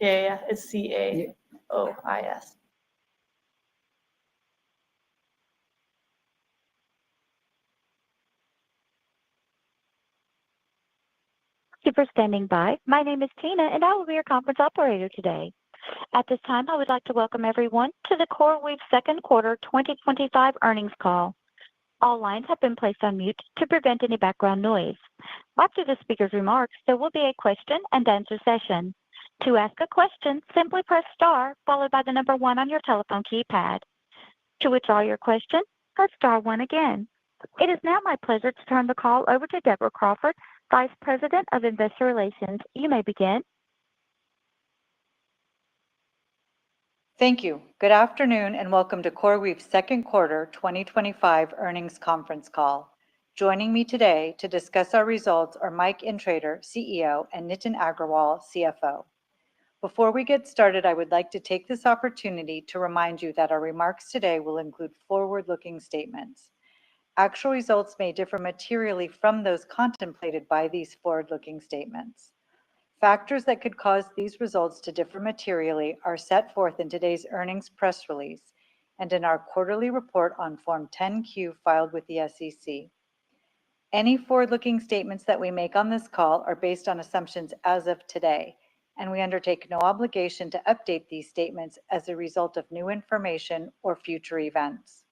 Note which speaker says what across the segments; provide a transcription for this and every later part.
Speaker 1: Yeah, it's CAOIS.
Speaker 2: Thank you for standing by. My name is Tina, and I will be your conference operator today. At this time, I would like to welcome everyone to the CoreWeave second quarter 2025 earnings call. All lines have been placed on mute to prevent any background noise. After the speaker's remarks, there will be a question and answer session. To ask a question, simply press star followed by the number 1 on your telephone keypad. To withdraw your question, press star 1 again. It is now my pleasure to turn the call over to Deborah Crawford, Vice President of Investor Relations. You may begin.
Speaker 3: Thank you. Good afternoon and welcome to CoreWeave's second quarter 2025 earnings conference call. Joining me today to discuss our results are Mike Intrator, CEO, and Nitin Agrawal, CFO. Before we get started, I would like to take this opportunity to remind you that our remarks today will include forward-looking statements. Actual results may differ materially from those contemplated by these forward-looking statements. Factors that could cause these results to differ materially are set forth in today's earnings press release and in our quarterly report on Form 10-Q filed with the SEC. Any forward-looking statements that we make on this call are based on assumptions as of today, and we undertake no obligation to update these statements as a result of new information or future events.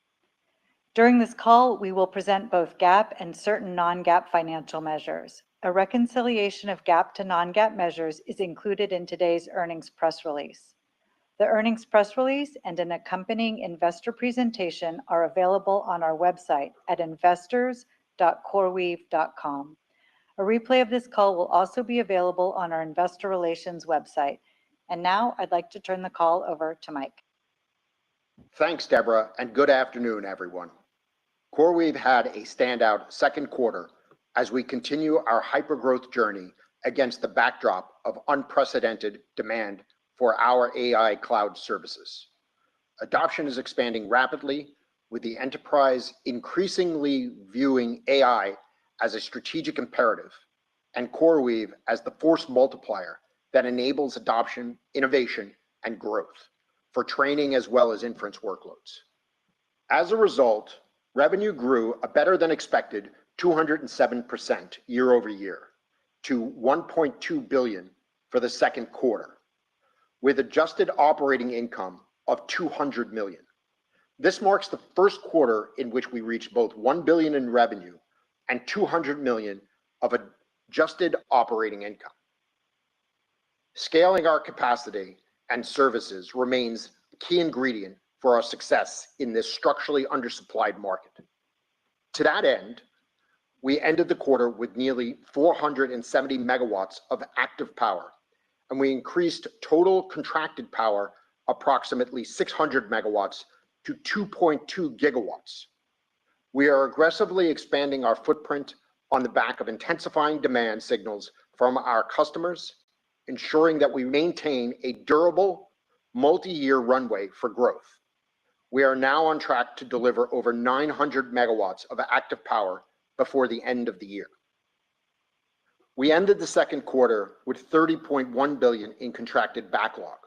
Speaker 3: During this call, we will present both GAAP and certain non-GAAP financial measures. A reconciliation of GAAP to non-GAAP measures is included in today's earnings press release. The earnings press release and an accompanying investor presentation are available on our website at investors.coreweave.com. A replay of this call will also be available on our investor relations website. And now I'd like to turn the call over to Mike.
Speaker 4: Thanks, Deborah, and good afternoon, everyone. CoreWeave had a standout second quarter as we continue our hypergrowth journey against the backdrop of unprecedented demand for our AI cloud services. Adoption is expanding rapidly, with the enterprise increasingly viewing AI as a strategic imperative and CoreWeave as the force multiplier that enables adoption, innovation, and growth for training as well as inference workloads. As a result, revenue grew a better than expected 207% year over year to $1.2 billion for the second quarter, with adjusted operating income of $200 million. This marks the first quarter in which we reached both $1 billion in revenue and $200 million of adjusted operating income. Scaling our capacity and services remains a key ingredient for our success in this structurally undersupplied market. To that end, we ended the quarter with nearly 470 megawatts of active power, and we increased total contracted power approximately 600 megawatts to 2.2 gigawatts. We are aggressively expanding our footprint on the back of intensifying demand signals from our customers, ensuring that we maintain a durable, multi-year runway for growth. We are now on track to deliver over 900 megawatts of active power before the end of the year. We ended the second quarter with $30.1 billion in contracted backlog,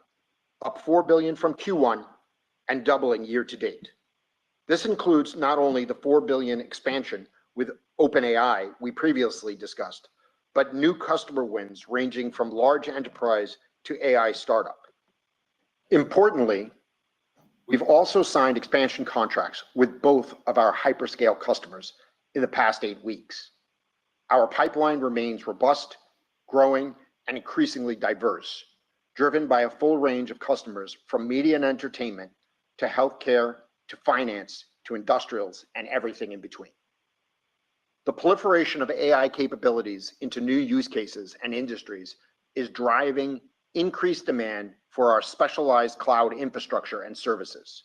Speaker 4: up $4 billion from Q1 and doubling year to date. This includes not only the $4 billion expansion with OpenAI we previously discussed, but new customer wins ranging from large enterprise to AI startup. Importantly, we've also signed expansion contracts with both of our hyperscale customers in the past 8 weeks. Our pipeline remains robust, growing, and increasingly diverse, driven by a full range of customers from media and entertainment to healthcare to finance to industrials and everything in between. The proliferation of AI capabilities into new use cases and industries is driving increased demand for our specialized cloud infrastructure and services.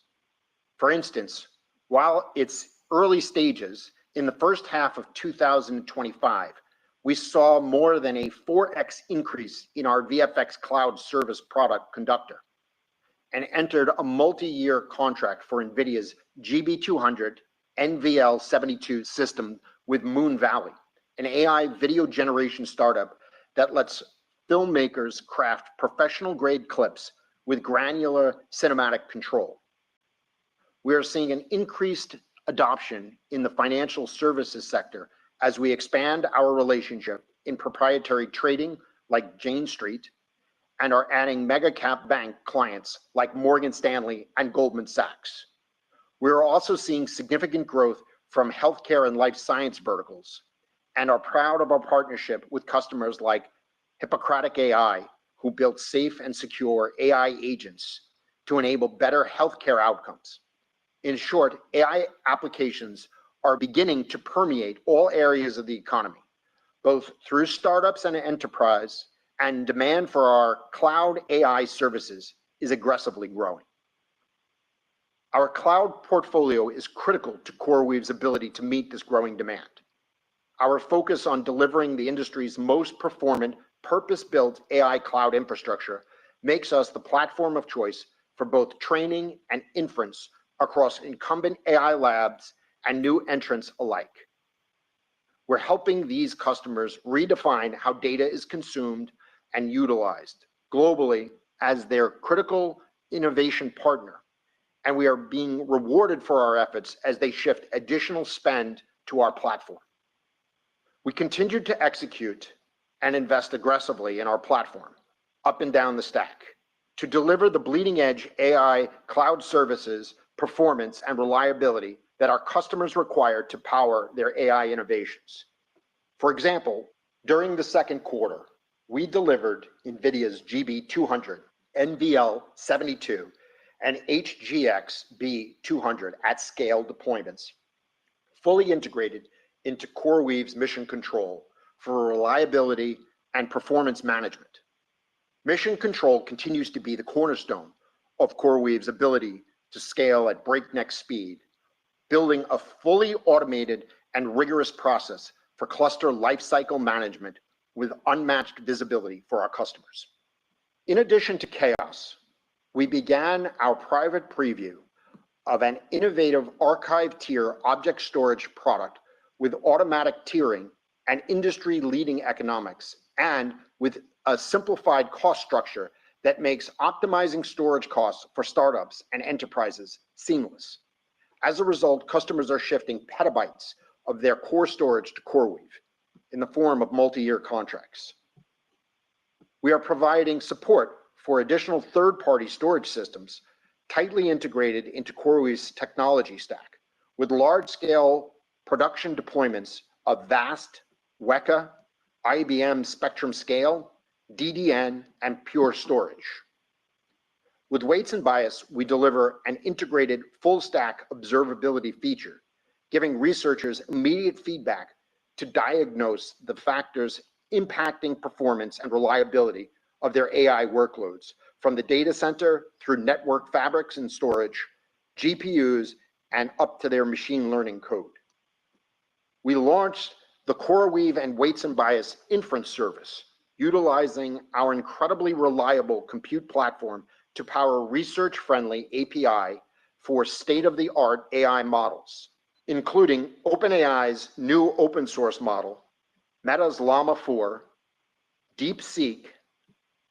Speaker 4: For instance, while it's early stages, in the first half of 2025, we saw more than a 4x increase in our VFX cloud service product Conductor and entered a multi-year contract for NVIDIA's GB200 NVL72 system with Moon Valley, an AI video generation startup that lets filmmakers craft professional-grade clips with granular cinematic control. We are seeing an increased adoption in the financial services sector as we expand our relationship in proprietary trading like Jane Street and are adding mega cap bank clients like Morgan Stanley and Goldman Sachs. We are also seeing significant growth from healthcare and life science verticals and are proud of our partnership with customers like Hippocratic AI, who built safe and secure AI agents to enable better healthcare outcomes. In short, AI applications are beginning to permeate all areas of the economy, both through startups and enterprise, and demand for our cloud AI services is aggressively growing. Our cloud portfolio is critical to CoreWeave's ability to meet this growing demand. Our focus on delivering the industry's most performant, purpose-built AI cloud infrastructure makes us the platform of choice for both training and inference across incumbent AI labs and new entrants alike. We're helping these customers redefine how data is consumed and utilized globally as their critical innovation partner, and we are being rewarded for our efforts as they shift additional spend to our platform. We continued to execute and invest aggressively in our platform, up and down the stack, to deliver the bleeding edge AI cloud services, performance, and reliability that our customers require to power their AI innovations. For example, during the second quarter, we delivered NVIDIA's GB200, NVL72, and HGX B200 at scale deployments, fully integrated into CoreWeave's mission control for reliability and performance management. Mission control continues to be the cornerstone of CoreWeave's ability to scale at breakneck speed, building a fully automated and rigorous process for cluster lifecycle management with unmatched visibility for our customers. In addition to Chaos, we began our private preview of an innovative archive tier object storage product with automatic tiering and industry-leading economics, and with a simplified cost structure that makes optimizing storage costs for startups and enterprises seamless. As a result, customers are shifting petabytes of their core storage to CoreWeave in the form of multi-year contracts. We are providing support for additional third-party storage systems tightly integrated into CoreWeave's technology stack, with large-scale production deployments of VAST, Weka, IBM Spectrum Scale, DDN, and Pure Storage. With Weights and Bias, we deliver an integrated full-stack observability feature, giving researchers immediate feedback to diagnose the factors impacting performance and reliability of their AI workloads, from the data center through network fabrics and storage, GPUs, and up to their machine learning code. We launched the CoreWeave and Weights and Bias inference service, utilizing our incredibly reliable compute platform to power research-friendly API for state-of-the-art AI models, including OpenAI's new open source model, Meta's Llama 4, DeepSeek,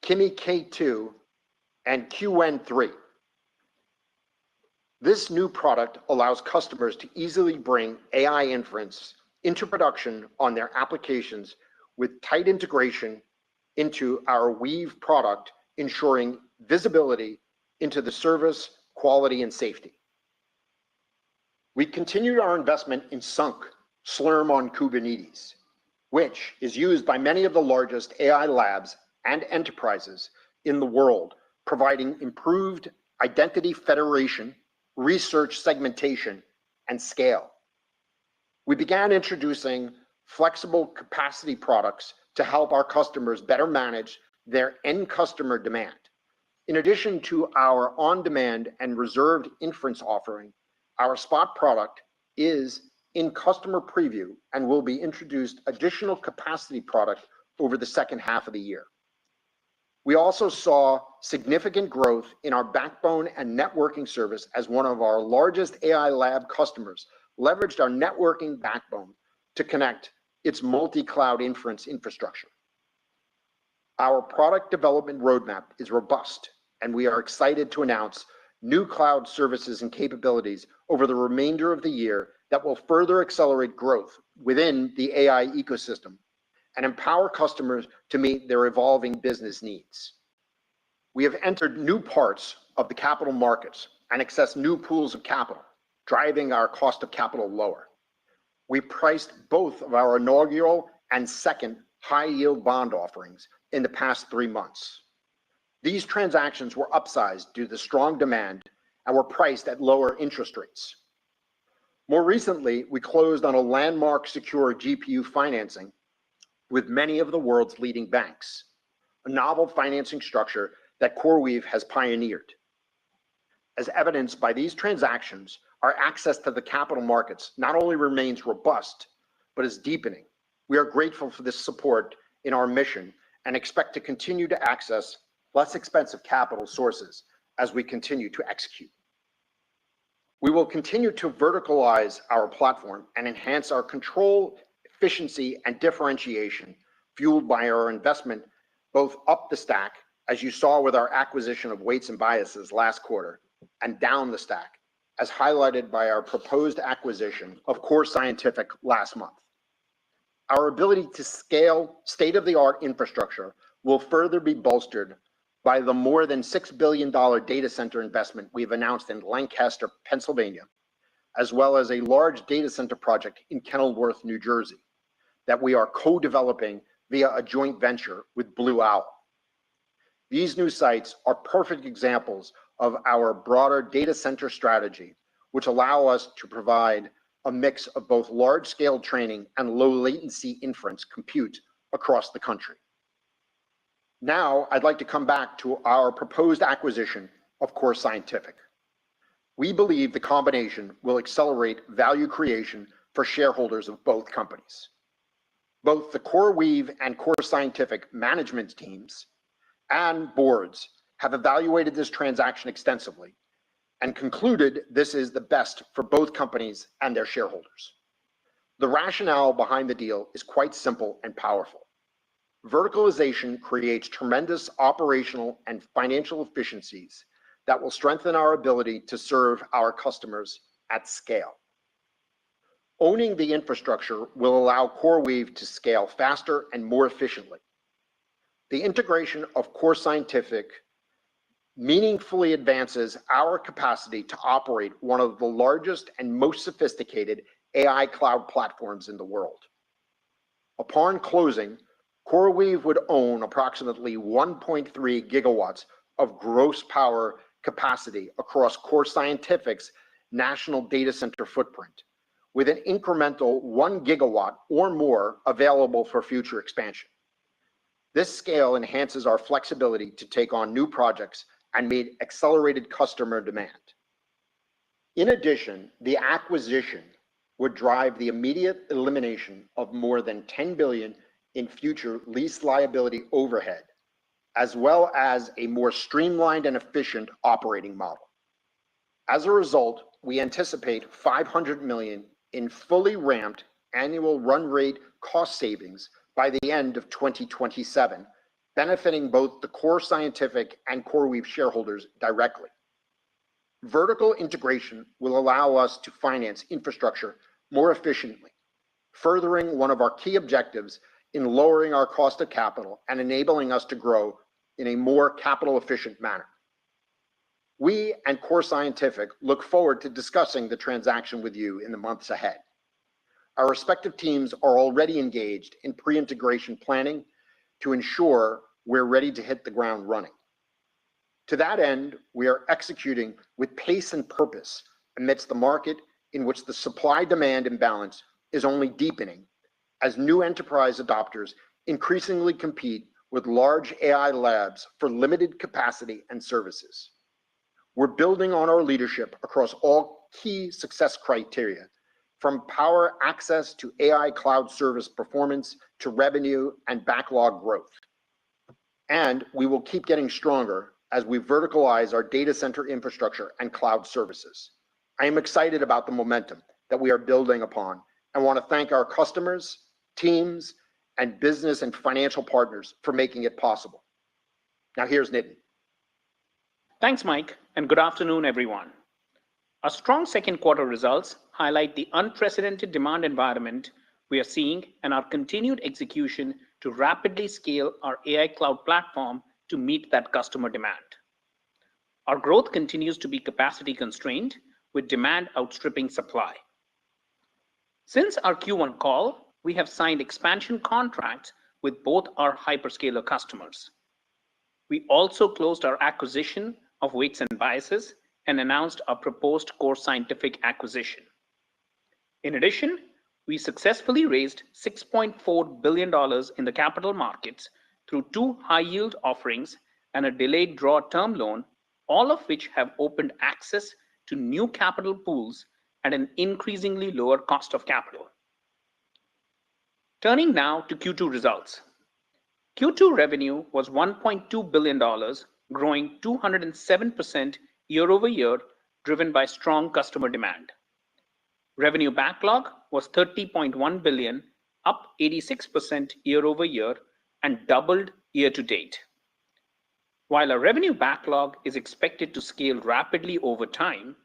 Speaker 4: Kimi K2, and QN3. This new product allows customers to easily bring AI inference into production on their applications with tight integration into our Weave product, ensuring visibility into the service, quality, and safety. We continued our investment in Sunk, Slurm on Kubernetes, which is used by many of the largest AI labs and enterprises in the world, providing improved identity federation, research segmentation, and scale. We began introducing flexible capacity products to help our customers better manage their end customer demand. In addition to our on-demand and reserved inference offering, our Spot product is in customer preview and will be introduced additional capacity product over the second half of the year. We also saw significant growth in our backbone and networking service as one of our largest AI lab customers leveraged our networking backbone to connect its multi-cloud inference infrastructure. Our product development roadmap is robust, and we are excited to announce new cloud services and capabilities over the remainder of the year that will further accelerate growth within the AI ecosystem and empower customers to meet their evolving business needs. We have entered new parts of the capital markets and accessed new pools of capital, driving our cost of capital lower. We priced both of our inaugural and second high-yield bond offerings in the past 3 months. These transactions were upsized due to strong demand and were priced at lower interest rates. More recently, we closed on a landmark secure GPU financing with many of the world's leading banks, a novel financing structure that CoreWeave has pioneered. As evidenced by these transactions, our access to the capital markets not only remains robust, but is deepening. We are grateful for this support in our mission and expect to continue to access less expensive capital sources as we continue to execute. We will continue to verticalize our platform and enhance our control, efficiency, and differentiation, fueled by our investment both up the stack, as you saw with our acquisition of Weights and Biases last quarter, and down the stack, as highlighted by our proposed acquisition of Core Scientific last month. Our ability to scale state-of-the-art infrastructure will further be bolstered by the more than $6 billion data center investment we've announced in Lancaster, Pennsylvania, as well as a large data center project in Kenilworth, New Jersey, that we are co-developing via a joint venture with Blue Owl. These new sites are perfect examples of our broader data center strategy, which allow us to provide a mix of both large-scale training and low-latency inference compute across the country. Now, I'd like to come back to our proposed acquisition of Core Scientific. We believe the combination will accelerate value creation for shareholders of both companies. Both the CoreWeave and Core Scientific management teams and boards have evaluated this transaction extensively and concluded this is the best for both companies and their shareholders. The rationale behind the deal is quite simple and powerful. Verticalization creates tremendous operational and financial efficiencies that will strengthen our ability to serve our customers at scale. Owning the infrastructure will allow CoreWeave to scale faster and more efficiently. The integration of Core Scientific meaningfully advances our capacity to operate one of the largest and most sophisticated AI cloud platforms in the world. Upon closing, CoreWeave would own approximately 1.3 gigawatts of gross power capacity across Core Scientific's national data center footprint, with an incremental 1 gigawatt or more available for future expansion. This scale enhances our flexibility to take on new projects and meet accelerated customer demand. In addition, the acquisition would drive the immediate elimination of more than $10 billion in future lease liability overhead, as well as a more streamlined and efficient operating model. As a result, we anticipate $500 million in fully ramped annual run rate cost savings by the end of 2027, benefiting both the Core Scientific and CoreWeave shareholders directly. Vertical integration will allow us to finance infrastructure more efficiently, furthering one of our key objectives in lowering our cost of capital and enabling us to grow in a more capital-efficient manner. We and Core Scientific look forward to discussing the transaction with you in the months ahead. Our respective teams are already engaged in pre-integration planning to ensure we're ready to hit the ground running. To that end, we are executing with pace and purpose amidst the market in which the supply-demand imbalance is only deepening as new enterprise adopters increasingly compete with large AI labs for limited capacity and services. We're building on our leadership across all key success criteria, from power access to AI cloud service performance to revenue and backlog growth. And we will keep getting stronger as we verticalize our data center infrastructure and cloud services. I am excited about the momentum that we are building upon and want to thank our customers, teams, and business and financial partners for making it possible. Now here's Nitin.
Speaker 5: Thanks, Mike, and good afternoon, everyone. Our strong second quarter results highlight the unprecedented demand environment we are seeing and our continued execution to rapidly scale our AI cloud platform to meet that customer demand. Our growth continues to be capacity constrained, with demand outstripping supply. Since our Q1 call, we have signed expansion contracts with both our hyperscaler customers. We also closed our acquisition of Weights and Biases and announced our proposed Core Scientific acquisition. In addition, we successfully raised $6.4 billion in the capital markets through 2 high-yield offerings and a delayed draw term loan, all of which have opened access to new capital pools at an increasingly lower cost of capital. Turning now to Q2 results. Q2 revenue was $1.2 billion, growing 207% year over year, driven by strong customer demand. Revenue backlog was $30.1 billion, up 86% year over year and doubled year to date. While our revenue backlog is expected to scale rapidly over time,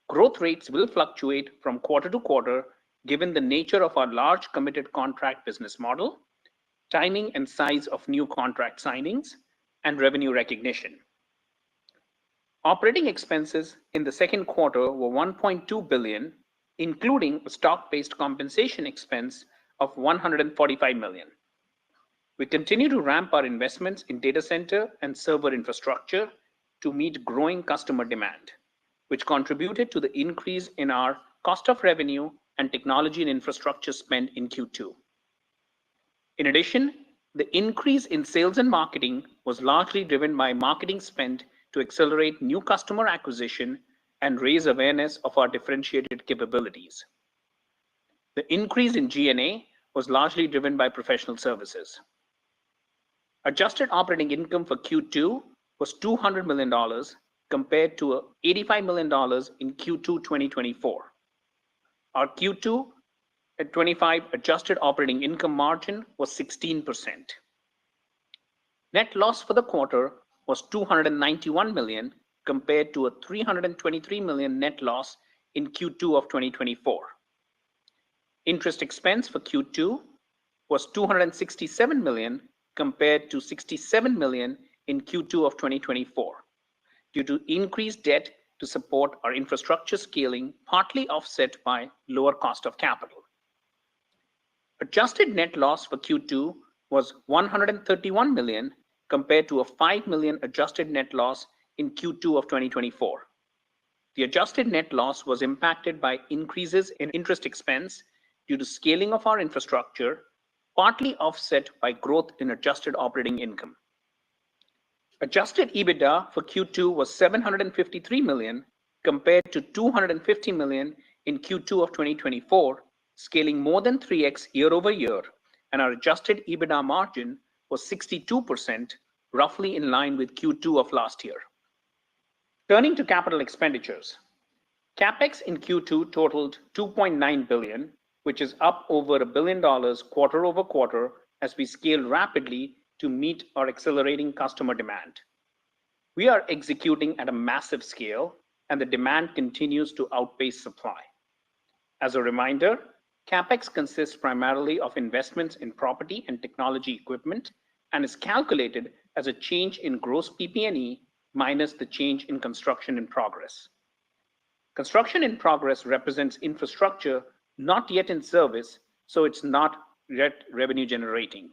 Speaker 5: growth rates will fluctuate from quarter to quarter given the nature of our large committed contract business model, timing and size of new contract signings, and revenue recognition. Operating expenses in the second quarter were $1.2 billion, including a stock-based compensation expense of $145 million. We continue to ramp our investments in data center and server infrastructure to meet growing customer demand, which contributed to the increase in our cost of revenue and technology and infrastructure spend in Q2. In addition, the increase in sales and marketing was largely driven by marketing spend to accelerate new customer acquisition and raise awareness of our differentiated capabilities. The increase in G&A was largely driven by professional services. Adjusted operating income for Q2 was $200 million compared to $85 million in Q2 2024. Our Q2 25 adjusted operating income margin was 16%. Net loss for the quarter was $291 million compared to a $323 million net loss in Q2 of 2024. Interest expense for Q2 was $267 million compared to $67 million in Q2 of 2024 due to increased debt to support our infrastructure scaling, partly offset by lower cost of capital. Adjusted net loss for Q2 was $131 million compared to a $5 million adjusted net loss in Q2 of 2024. The adjusted net loss was impacted by increases in interest expense due to scaling of our infrastructure, partly offset by growth in adjusted operating income. Adjusted EBITDA for Q2 was $753 million compared to $250 million in Q2 of 2024, scaling more than 3x year over year, and our adjusted EBITDA margin was 62%, roughly in line with Q2 of last year. Turning to capital expenditures, CapEx in Q2 totaled $2.9 billion, which is up over $1 billion quarter over quarter as we scale rapidly to meet our accelerating customer demand. We are executing at a massive scale, and the demand continues to outpace supply. As a reminder, CapEx consists primarily of investments in property and technology equipment and is calculated as a change in gross PP&E minus the change in construction in progress. Construction in progress represents infrastructure not yet in service, so it's not yet revenue generating.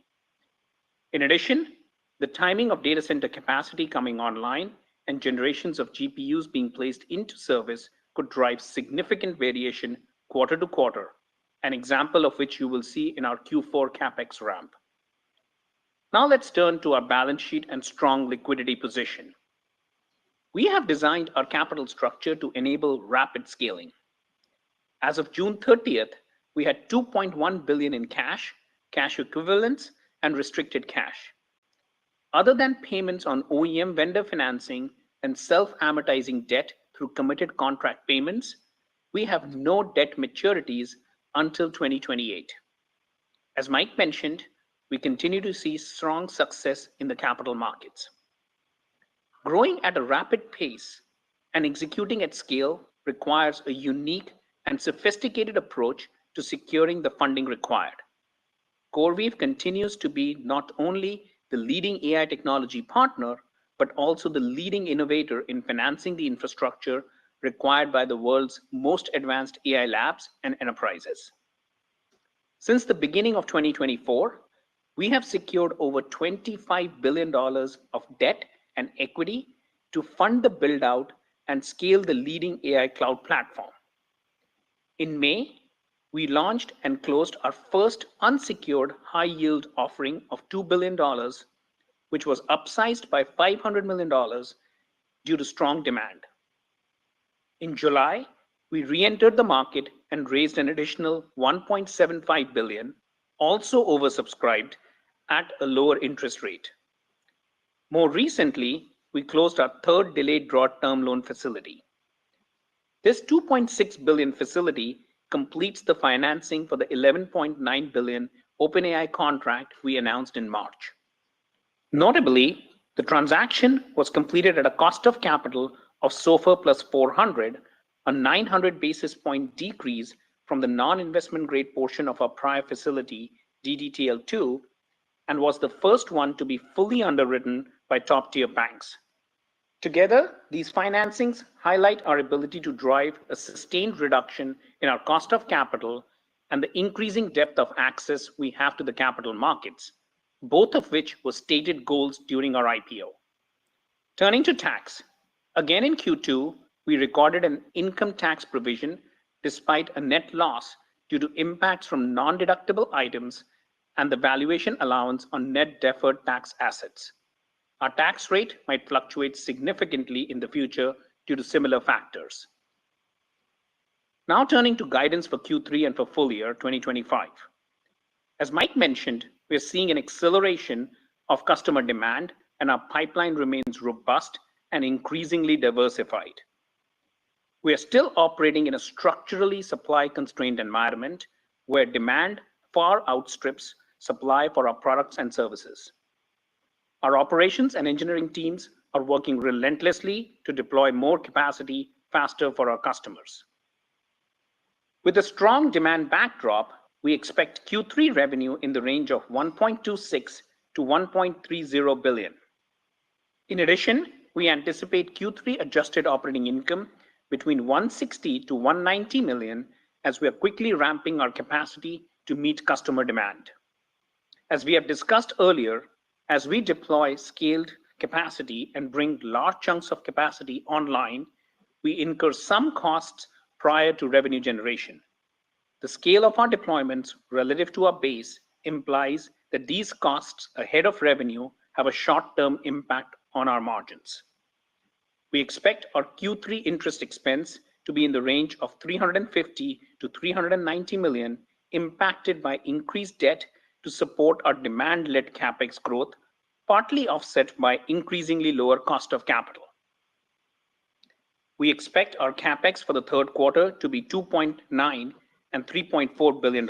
Speaker 5: In addition, the timing of data center capacity coming online and generations of GPUs being placed into service could drive significant variation quarter to quarter, an example of which you will see in our Q4 CapEx ramp. Now let's turn to our balance sheet and strong liquidity position. We have designed our capital structure to enable rapid scaling. As of June 30th, we had $2.1 billion in cash, cash equivalents, and restricted cash. Other than payments on OEM vendor financing and self-amortizing debt through committed contract payments, we have no debt maturities until 2028. As Mike mentioned, we continue to see strong success in the capital markets. Growing at a rapid pace and executing at scale requires a unique and sophisticated approach to securing the funding required. CoreWeave continues to be not only the leading AI technology partner, but also the leading innovator in financing the infrastructure required by the world's most advanced AI labs and enterprises. Since the beginning of 2024, we have secured over $25 billion of debt and equity to fund the build-out and scale the leading AI cloud platform. In May, we launched and closed our first unsecured high-yield offering of $2 billion, which was upsized by $500 million due to strong demand. In July, we re-entered the market and raised an additional $1.75 billion, also oversubscribed at a lower interest rate. More recently, we closed our third delayed draw term loan facility. This $2.6 billion facility completes the financing for the $11.9 billion OpenAI contract we announced in March. Notably, the transaction was completed at a cost of capital of SOFR plus 400, a 900 basis point decrease from the non-investment grade portion of our prior facility, DDTL2, and was the first one to be fully underwritten by top-tier banks. Together, these financings highlight our ability to drive a sustained reduction in our cost of capital and the increasing depth of access we have to the capital markets, both of which were stated goals during our IPO. Turning to tax, again in Q2, we recorded an income tax provision despite a net loss due to impacts from non-deductible items and the valuation allowance on net deferred tax assets. Our tax rate might fluctuate significantly in the future due to similar factors. Now turning to guidance for Q3 and for full year 2025. As Mike mentioned, we're seeing an acceleration of customer demand and our pipeline remains robust and increasingly diversified. We are still operating in a structurally supply-constrained environment where demand far outstrips supply for our products and services. Our operations and engineering teams are working relentlessly to deploy more capacity faster for our customers. With a strong demand backdrop, we expect Q3 revenue in the range of $1.26 to $1.30 billion. In addition, we anticipate Q3 adjusted operating income between $160 to $190 million as we are quickly ramping our capacity to meet customer demand. As we have discussed earlier, as we deploy scaled capacity and bring large chunks of capacity online, we incur some costs prior to revenue generation. The scale of our deployments relative to our base implies that these costs ahead of revenue have a short-term impact on our margins. We expect our Q3 interest expense to be in the range of $350 to $390 million, impacted by increased debt to support our demand-led CapEx growth, partly offset by increasingly lower cost of capital. We expect our CapEx for the third quarter to be $2.9 and $3.4 billion.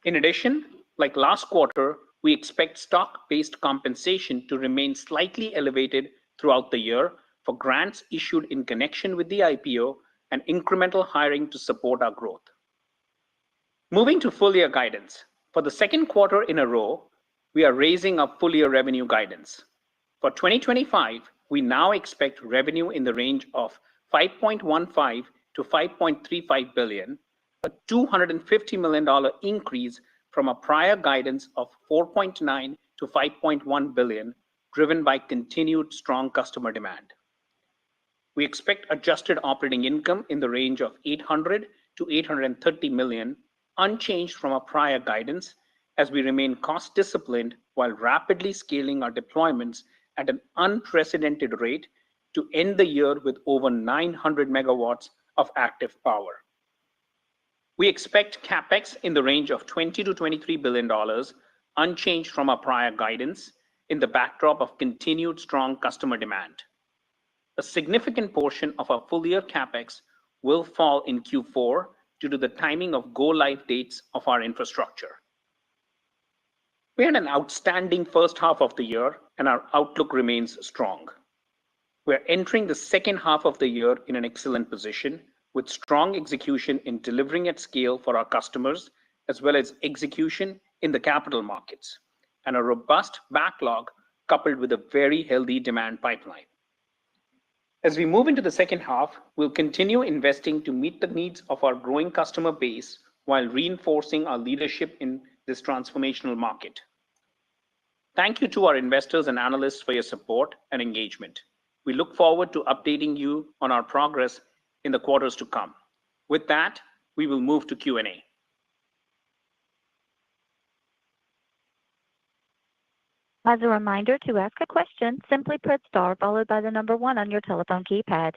Speaker 5: In addition, like last quarter, we expect stock-based compensation to remain slightly elevated throughout the year for grants issued in connection with the IPO and incremental hiring to support our growth. Moving to full year guidance. For the second quarter in a row, we are raising our full year revenue guidance. For 2025, we now expect revenue in the range of $5.15 to $5.35 billion, a $250 million increase from a prior guidance of $4.9 to $5.1 billion, driven by continued strong customer demand. We expect adjusted operating income in the range of $800 to $830 million, unchanged from our prior guidance, as we remain cost disciplined while rapidly scaling our deployments at an unprecedented rate to end the year with over 900 megawatts of active power. We expect CapEx in the range of $20 to $23 billion, unchanged from our prior guidance, in the backdrop of continued strong customer demand. A significant portion of our full year CapEx will fall in Q4 due to the timing of go-live dates of our infrastructure. We had an outstanding first half of the year, and our outlook remains strong. We're entering the second half of the year in an excellent position, with strong execution in delivering at scale for our customers, as well as execution in the capital markets, and a robust backlog coupled with a very healthy demand pipeline. As we move into the second half, we'll continue investing to meet the needs of our growing customer base while reinforcing our leadership in this transformational market. Thank you to our investors and analysts for your support and engagement. We look forward to updating you on our progress in the quarters to come. With that, we will move to Q&A.
Speaker 2: As a reminder, to ask a question, simply press star followed by the number 1 on your telephone keypad.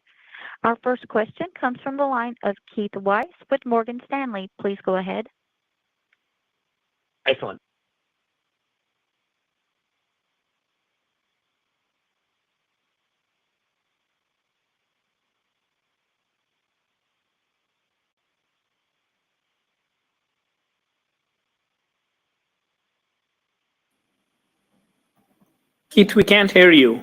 Speaker 2: Our first question comes from the line of Keith Weiss with Morgan Stanley. Please go ahead.
Speaker 6: Excellent.
Speaker 5: Keith, we can't hear you.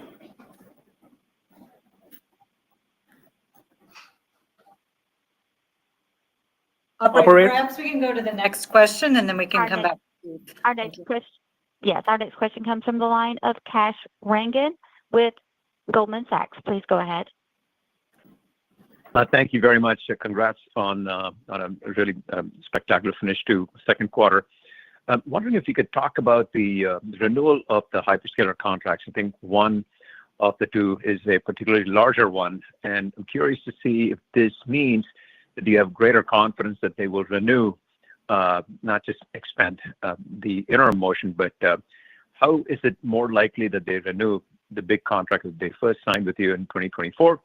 Speaker 5: Operator?
Speaker 3: Perhaps we can go to the next question and then we can
Speaker 2: Our
Speaker 3: come
Speaker 2: next-
Speaker 3: back. to Steve.
Speaker 2: Our
Speaker 3: Thank
Speaker 2: next
Speaker 3: you.
Speaker 2: question, yes, our next question comes from the line of Kash Rangan with Goldman Sachs. Please go ahead.
Speaker 6: Thank you very much. Congrats on a really spectacular finish to second quarter. I'm wondering if you could talk about the renewal of the hyperscaler contracts. I think one of the two is a particularly larger one, and I'm curious to see if this means that you have greater confidence that they will renew, not just expand the interim motion, but how is it more likely that they renew the big contract that they first signed with you in 2024?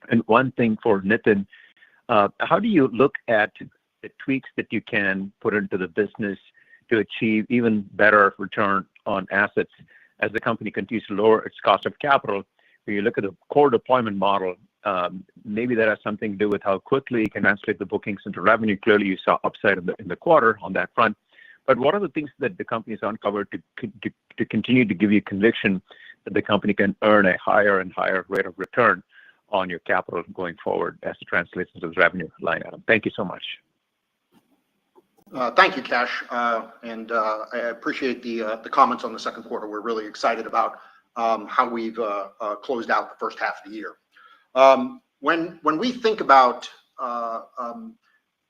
Speaker 6: And one thing for Nitin, how do you look at the tweaks that you can put into the business to achieve even better return on assets as the company continues to lower its cost of capital? When you look at the core deployment model, maybe that has something to do with how quickly you can translate the bookings into revenue. Clearly, you saw upside in the quarter on that front. But what are the things that the company has uncovered to continue to give you conviction that the company can earn a higher and higher rate of return on your capital going forward as it translates into the revenue line item? Thank you so much.
Speaker 4: Thank you, Kash, and I appreciate the comments on the second quarter. We're really excited about how we've closed out the first half of the year. When we think about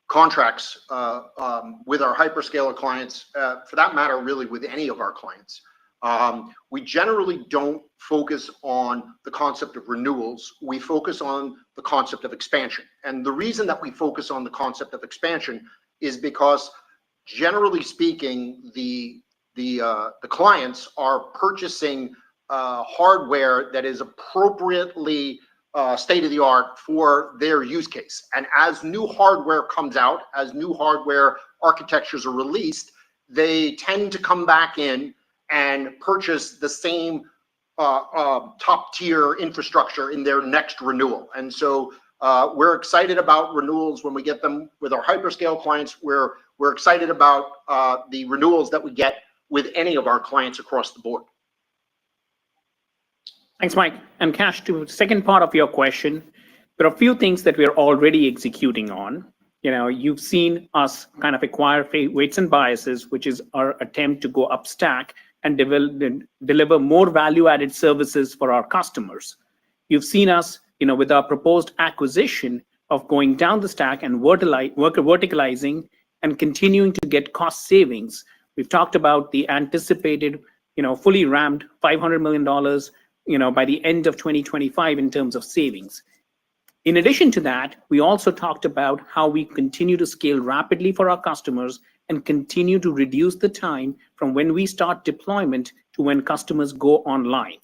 Speaker 4: contracts with our hyperscaler clients, for that matter, really with any of our clients, we generally don't focus on the concept of renewals. We focus on the concept of expansion. And the reason that we focus on the concept of expansion is because, generally speaking, the clients are purchasing hardware that is appropriately state of the art for their use case. And as new hardware comes out, as new hardware architectures are released, they tend to come back in and purchase the same top tier infrastructure in their next renewal. And so we're excited about renewals when we get them with our hyperscale clients. We're excited about the renewals that we get with any of our clients across the board.
Speaker 5: Thanks, Mike. And Kash, to the second part of your question, there are a few things that we're already executing on. You've seen us kind of acquire weights and biases, which is our attempt to go up stack and deliver more value-added services for our customers. You've seen us, with our proposed acquisition of going down the stack and verticalizing and continuing to get cost savings. We've talked about the anticipated, fully ramped $500 million, by the end of 2025 in terms of savings. In addition to that, we also talked about how we continue to scale rapidly for our customers and continue to reduce the time from when we start deployment to when customers go online.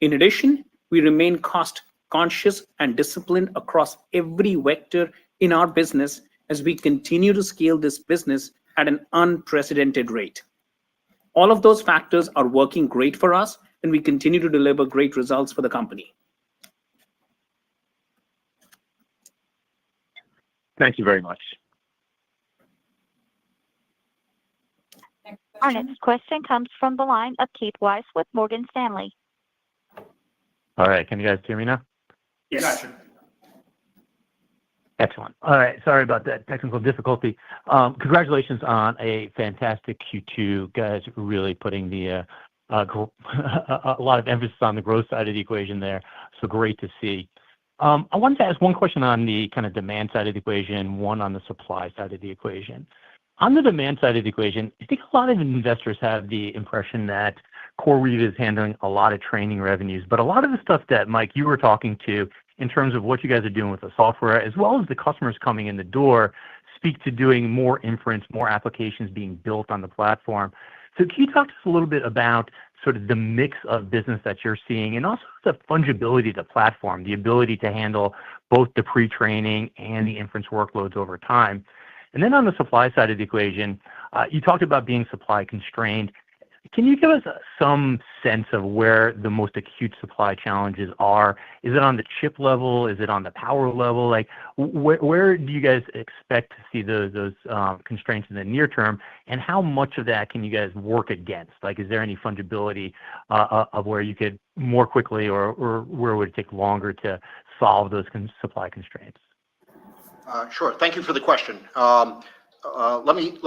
Speaker 5: In addition, we remain cost conscious and disciplined across every vector in our business as we continue to scale this business at an unprecedented rate. All of those factors are working great for us, and we continue to deliver great results for the company.
Speaker 6: Thank you very much.
Speaker 2: Our next question comes from the line of Keith Weiss with Morgan Stanley.
Speaker 7: All right, can you guys hear me now?
Speaker 5: Yes.
Speaker 7: Excellent. All right, sorry about that technical difficulty. Congratulations on a fantastic Q2. Guys really putting a lot of emphasis on the growth side of the equation there. So great to see. I wanted to ask one question on the kind of demand side of the equation, one on the supply side of the equation. On the demand side of the equation, I think a lot of investors have the impression that CoreWeave is handling a lot of training revenues, but a lot of the stuff that, Mike, you were talking to in terms of what you guys are doing with the software, as well as the customers coming in the door, speak to doing more inference, more applications being built on the platform. So can you talk to us a little bit about sort of the mix of business that you're seeing and also the fungibility of the platform, the ability to handle both the pre-training and the inference workloads over time? And then on the supply side of the equation, you talked about being supply constrained. Can you give us some sense of where the most acute supply challenges are? Is it on the chip level? Is it on the power level? Like, where do you guys expect to see those constraints in the near term? And how much of that can you guys work against? Like, is there any fungibility of where you could more quickly or where it would take longer to solve those supply constraints?
Speaker 4: Sure. Thank you for the question. Let me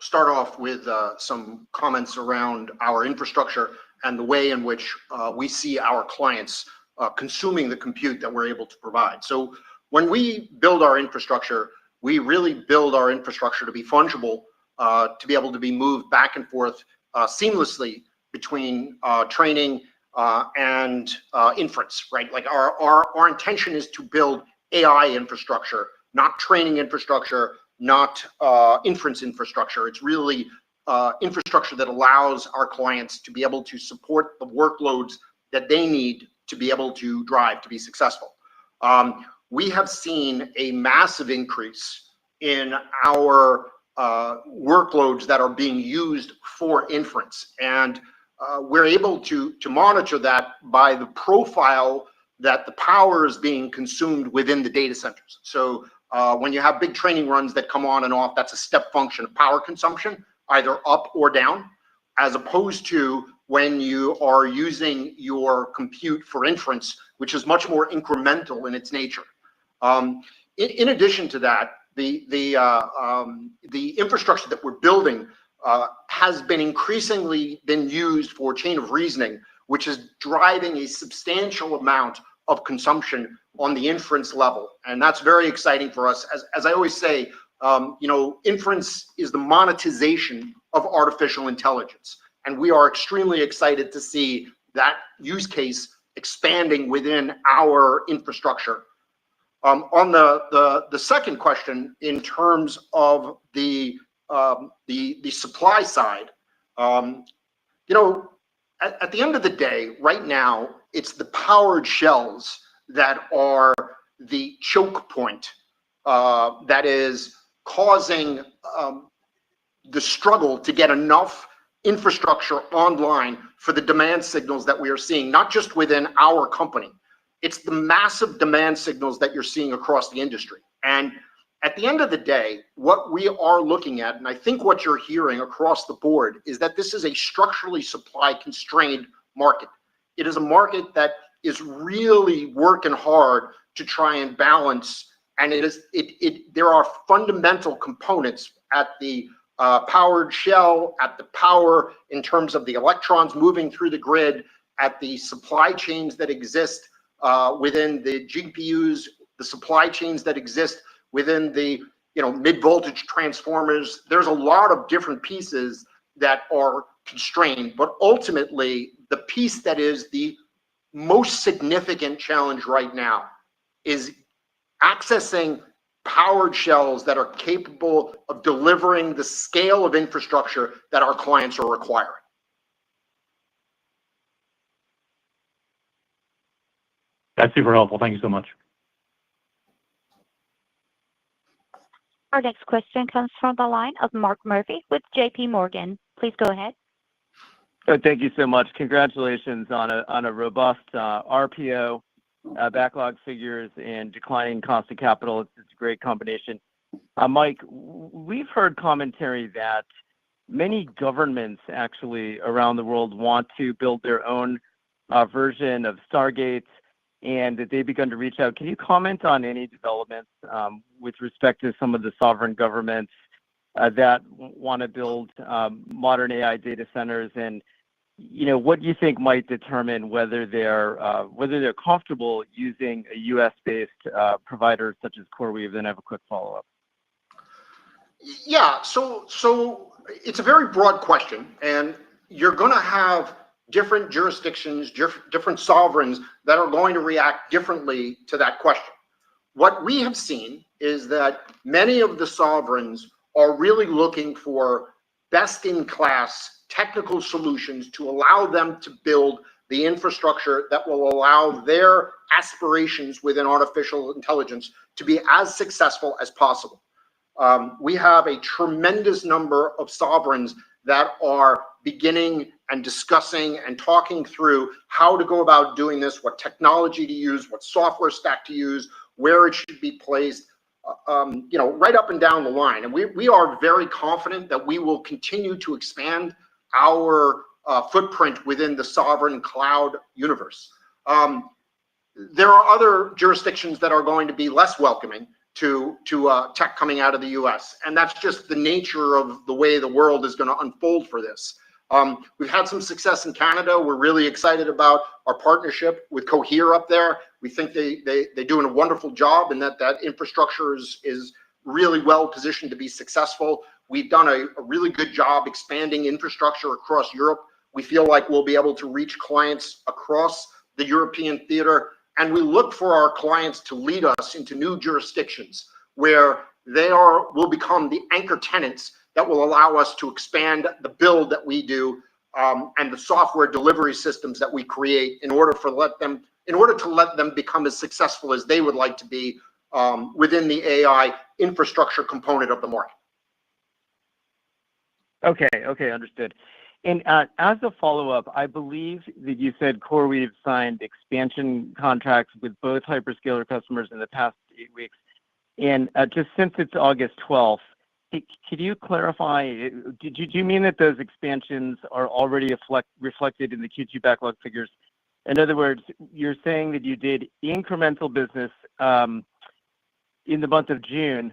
Speaker 4: start off with some comments around our infrastructure and the way in which we see our clients consuming the compute that we're able to provide. So when we build our infrastructure, we really build our infrastructure to be fungible, to be able to be moved back and forth seamlessly between training and inference, right? Like our intention is to build AI infrastructure, not training infrastructure, not inference infrastructure. It's really infrastructure that allows our clients to be able to support the workloads that they need to be able to drive to be successful. We have seen a massive increase in our workloads that are being used for inference, and we're able to monitor that by the profile that the power is being consumed within the data centers. So when you have big training runs that come on and off, that's a step function of power consumption, either up or down, as opposed to when you are using your compute for inference, which is much more incremental in its nature. In addition to that, the infrastructure that we're building has been increasingly used for chain of reasoning, which is driving a substantial amount of consumption on the inference level, and that's very exciting for us. As I always say, inference is the monetization of artificial intelligence, and we are extremely excited to see that use case expanding within our infrastructure. On the second question, in terms of the supply side, at the end of the day, right now, it's the powered shells that are the choke point that is causing the struggle to get enough infrastructure online for the demand signals that we are seeing, not just within our company. It's the massive demand signals that you're seeing across the industry. And at the end of the day, what we are looking at, and I think what you're hearing across the board, is that this is a structurally supply constrained market. It is a market that is really working hard to try and balance, and there are fundamental components at the powered shell, at the power in terms of the electrons moving through the grid, at the supply chains that exist within the GPUs, the supply chains that exist within the mid-voltage transformers. There's a lot of different pieces that are constrained, but ultimately the piece that is the most significant challenge right now is accessing powered shells that are capable of delivering the scale of infrastructure that our clients are requiring.
Speaker 7: That's super helpful. Thank you so much.
Speaker 2: Our next question comes from the line of Mark Murphy with JP Morgan. Please go ahead.
Speaker 8: Thank you so much. Congratulations on a robust RPO, backlog figures, and declining cost of capital. It's a great combination. Mike, we've heard commentary that many governments actually around the world want to build their own version of Stargate, and that they've begun to reach out. Can you comment on any developments with respect to some of the sovereign governments that want to build modern AI data centers, and what you think might determine whether they're comfortable using a U.S.-based provider such as CoreWeave? Then I have a quick follow-up.
Speaker 4: Yeah, so it's a very broad question, and you're going to have different jurisdictions, different sovereigns that are going to react differently to that question. What we have seen is that many of the sovereigns are really looking for best-in-class technical solutions to allow them to build the infrastructure that will allow their aspirations within artificial intelligence to be as successful as possible. We have a tremendous number of sovereigns that are beginning and discussing and talking through how to go about doing this, what technology to use, what software stack to use, where it should be placed, right up and down the line. And we are very confident that we will continue to expand our footprint within the sovereign cloud universe. There are other jurisdictions that are going to be less welcoming, to tech coming out of the US. And that's just the nature of the way the world is going to unfold for this. We've had some success in Canada. We're really excited about our partnership with Cohere up there. We think they're doing a wonderful job, and that infrastructure is really well positioned to be successful. We've done a really good job expanding infrastructure across Europe. We feel like we'll be able to reach clients across the European theater, and we look for our clients to lead us into new jurisdictions where they will become the anchor tenants that will allow us to expand the build that we do and the software delivery systems that we create in order to let them become as successful as they would like to be within the AI infrastructure component of the market.
Speaker 8: Okay, understood. And as a follow-up, I believe that you said CoreWeave signed expansion contracts with both hyperscaler customers in the past 8 weeks. And just since it's August 12th, could you clarify, do you mean that those expansions are already reflected in the Q2 backlog figures? In other words, you're saying that you did incremental business in the month of June,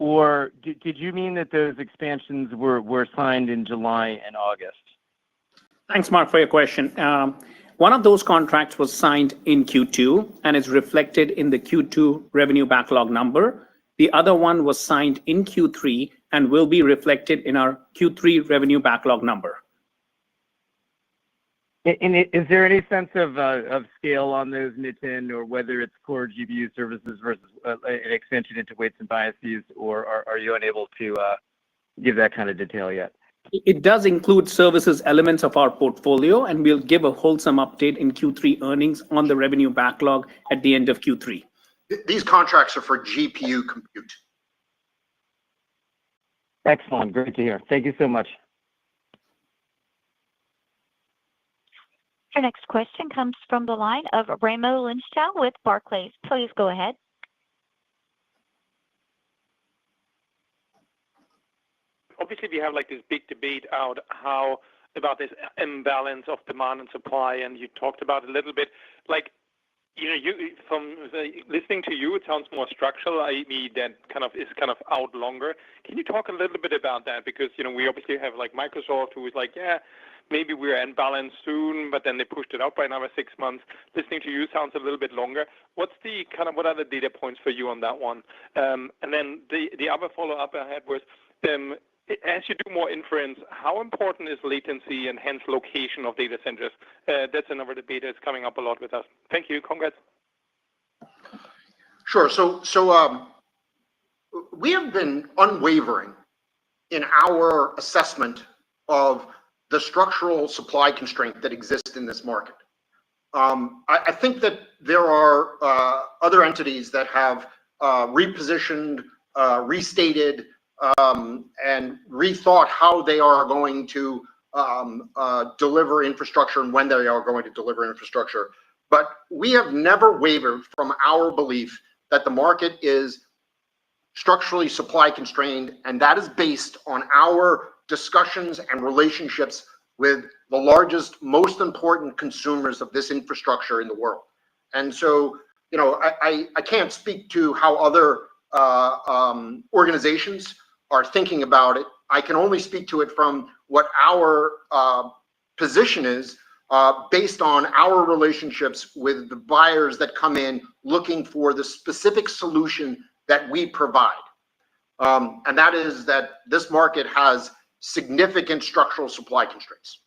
Speaker 8: or did you mean that those expansions were signed in July and August?
Speaker 5: Thanks, Mark, for your question. One of those contracts was signed in Q2 and is reflected in the Q2 revenue backlog number. The other one was signed in Q3 and will be reflected in our Q3 revenue backlog number.
Speaker 8: And is there any sense of scale on those, Nitin, or whether it's core GPU services versus an extension into weights and biases, or are you unable to give that kind of detail yet?
Speaker 5: It does include services elements of our portfolio, and we'll give a wholesome update in Q3 earnings on the revenue backlog at the end of Q3.
Speaker 4: These contracts are for GPU compute.
Speaker 8: Excellent. Great to hear. Thank you so much.
Speaker 2: Your next question comes from the line of Raimo Lenschow with Barclays. Please go ahead.
Speaker 9: Obviously, we have like this big debate out about this imbalance of demand and supply, and you talked about it a little bit. Like, from listening to you, it sounds more structural, i.e., that is out longer. Can you talk a little bit about that? Because we obviously have like Microsoft, who is like, yeah, maybe we're in balance soon, but then they pushed it out by another 6 months. Listening to you sounds a little bit longer. What are the data points for you on that one? And then the other follow-up I had was, as you do more inference, how important is latency and hence location of data centers? That's another debate that's coming up a lot with us. Thank you. Congrats.
Speaker 4: Sure. So we have been unwavering in our assessment of the structural supply constraint that exists in this market. I think that there are other entities that have repositioned, restated, and rethought how they are going to deliver infrastructure and when they are going to deliver infrastructure. But we have never wavered from our belief that the market is structurally supply constrained, and that is based on our discussions and relationships with the largest, most important consumers of this infrastructure in the world. And so, I can't speak to how other organizations are thinking about it. I can only speak to it from what our position is based on our relationships with the buyers that come in looking for the specific solution that we provide. And that is that this market has significant structural supply constraints.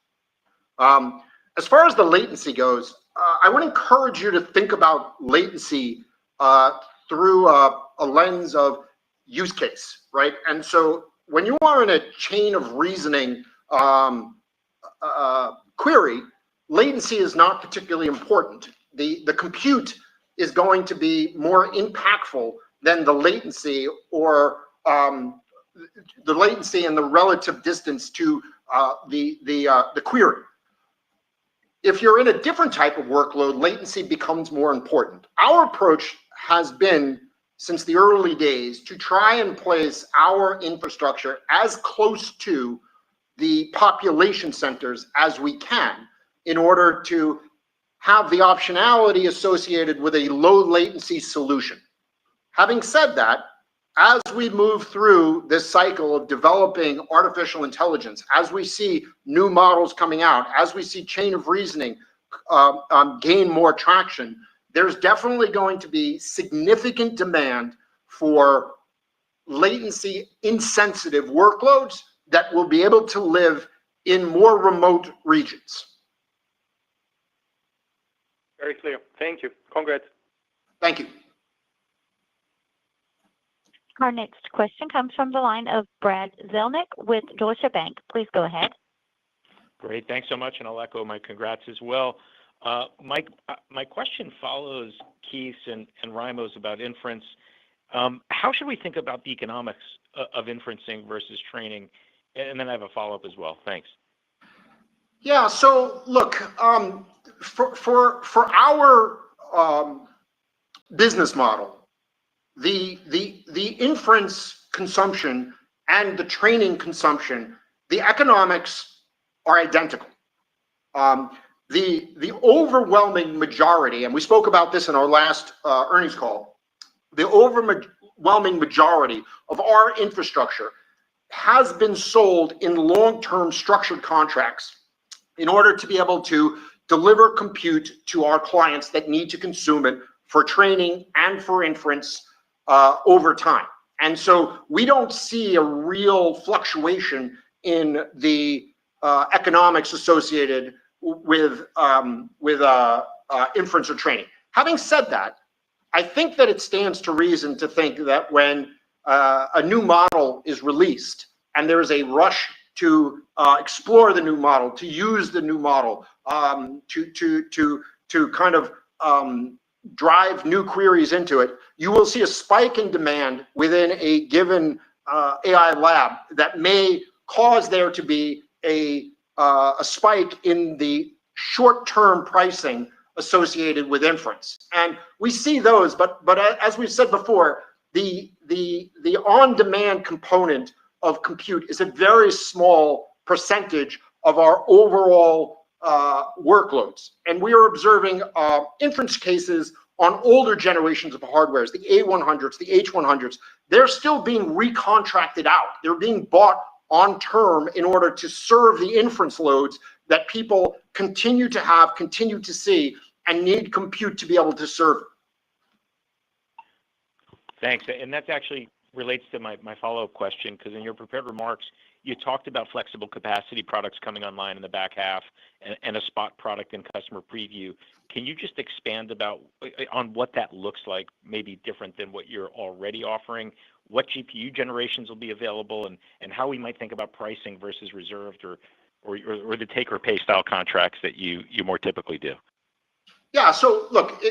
Speaker 4: As far as the latency goes, I would encourage you to think about latency through a lens of use case, right? And so when you are in a chain of reasoning query, latency is not particularly important. The compute is going to be more impactful than the latency or the latency and the relative distance to the query. If you're in a different type of workload, latency becomes more important. Our approach has been, since the early days, to try and place our infrastructure as close to the population centers as we can in order to have the optionality associated with a low latency solution. Having said that, as we move through this cycle of developing artificial intelligence, as we see new models coming out, as we see chain of reasoning gain more traction, there's definitely going to be significant demand for latency insensitive workloads that will be able to live in more remote regions.
Speaker 9: Very clear. Thank you. Congrats.
Speaker 4: Thank you.
Speaker 2: Our next question comes from the line of Brad Zelnick with Deutsche Bank. Please go ahead.
Speaker 10: Great. Thanks so much, and I'll echo my congrats as well. Mike, my question follows Keith's and Raimo's about inference. How should we think about the economics of inferencing versus training? And then I have a follow-up as well. Thanks.
Speaker 4: Yeah. So look, for our business model, the inference consumption and the training consumption, the economics are identical. The overwhelming majority, and we spoke about this in our last earnings call, the overwhelming majority of our infrastructure has been sold in long-term structured contracts in order to be able to deliver compute to our clients that need to consume it for training and for inference over time. And so we don't see a real fluctuation in the economics associated with inference or training. Having said that, I think that it stands to reason to think that when a new model is released and there is a rush to explore the new model, to use the new model, to kind of drive new queries into it, you will see a spike in demand within a given AI lab that may cause there to be a spike in the short-term pricing associated with inference. And we see those, but as we've said before, the on-demand component of compute is a very small percentage of our overall workloads. And we are observing inference cases on older generations of hardwares, the A100s, the H100s. They're still being recontracted out. They're being bought on term in order to serve the inference loads that people continue to have, continue to see, and need compute to be able to serve.
Speaker 10: Thanks. And that actually relates to my follow-up question, because in your prepared remarks, you talked about flexible capacity products coming online in the back half and a spot product in customer preview. Can you just expand on what that looks like, maybe different than what you're already offering, what GPU generations will be available, and how we might think about pricing versus reserved or the take or pay style contracts that you more typically do?
Speaker 4: Yeah, so look,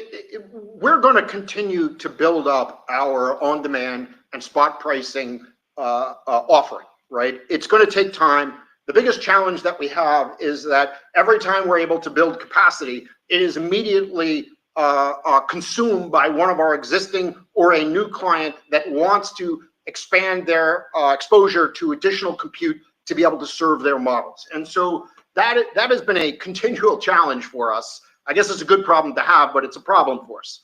Speaker 4: we're going to continue to build up our on-demand and spot pricing offering, right? It's going to take time. The biggest challenge that we have is that every time we're able to build capacity, it is immediately consumed by one of our existing or a new client that wants to expand their exposure to additional compute to be able to serve their models. And so that has been a continual challenge for us. I guess it's a good problem to have, but it's a problem for us.